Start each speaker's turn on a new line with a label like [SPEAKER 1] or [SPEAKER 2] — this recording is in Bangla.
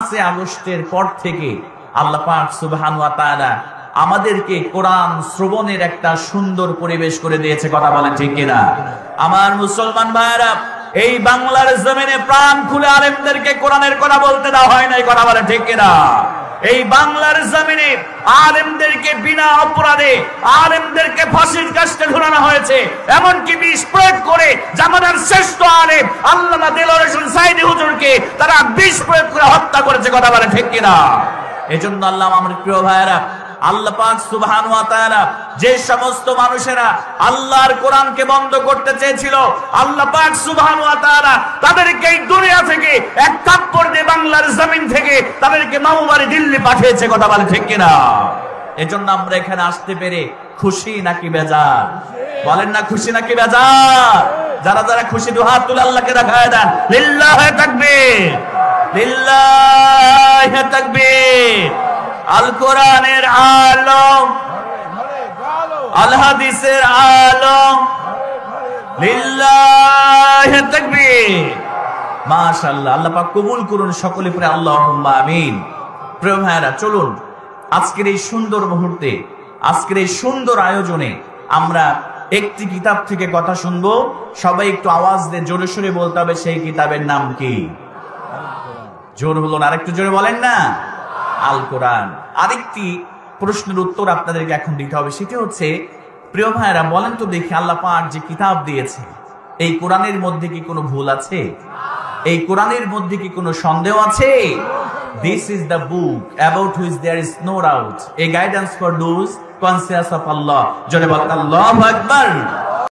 [SPEAKER 1] 5 আগস্টের পর থেকে আল্লাহ পাক সুবহানাহু ওয়া তাআলা আমাদেরকে কোরআন শ্রবণের একটা সুন্দর পরিবেশ করে দিয়েছে। কথা বলেন ঠিক কিনা? আমার মুসলমান ভাইরা, এই বাংলার জমিনে প্রাণ খুলে আলেমদেরকে কোরআনের কথা বলতে দেওয়া হয় নাই। কথা বলেন ঠিক কিনা? এই বাংলার জমিনে আলেমদেরকে বিনা অপরাধে আলেমদেরকে ফাঁসির কাস্টে ঝুলানো হয়েছে, এমনকি বিষ প্রয়োগ করে জামানার শ্রেষ্ঠ আলেম আল্লামা দেলোয়ার হোসেন সাঈদী হুজুরকে তারা বিষ প্রয়োগ করে হত্যা করেছে। কথা বলেন ঠিক কিনা? এজন্য আল্লাহ, আমার প্রিয় ভাইরা, আল্লাহ পাক সুবহানাহু ওয়া তাআলা যে সমস্ত মানুষেরা আল্লাহর কোরআনকে বন্ধ করতে চেয়েছিল, আল্লাহ পাক সুবহানাহু ওয়া তাআলা তাদেরকে এই দুনিয়া থেকে এক কাপড় দিয়ে বাংলার জমিন থেকে তাদেরকে মামুবাড়ি দিল্লি পাঠিয়েছে। কথা বলে ঠিক কিনা? এজন্য আমরা এখানে আসতে পেরে খুশি নাকি বেজার? বলেন না, খুশি নাকি বেজার? যারা যারা খুশি দু হাত তুলে আল্লাহকে দেখায় দেন। লিল্লাহি তাকবীর, লিল্লাহি তাকবীর। আল কোরআনের আলম, আল হাদিসের আলম, লিল্লাহি তাকবীর। মাশাআল্লাহ। আল্লাহ পাক কবুল করুন সকলে পড়ে আল্লাহুম্মা আমিন। প্রিয় ভাইরা, চলুন আজকের এই সুন্দর মুহূর্তে, আজকের এই সুন্দর আয়োজনে আমরা একটি কিতাব থেকে কথা শুনবো। সবাই একটু আওয়াজ দিয়ে জোরে সোরে বলতে হবে সেই কিতাবের নাম কি? জোর হলো না, আরেকটু জোরে বলেন না। আল কোরআন। আরেকটি প্রশ্নের উত্তর আপনাদেরকে এখন দিতে হবে, সেটা হচ্ছে, প্রিয় ভাইরা বলেন তো দেখি, আল্লাহ পাক যে কিতাব দিয়েছে, এই কোরআনের মধ্যে কি কোনো ভুল আছে? এই কোরআনের মধ্যে কি কোনো সন্দেহ আছে? This is the book about which there is no doubt, a guidance for those conscious of Allah. জোরে বলেন আল্লাহু আকবার।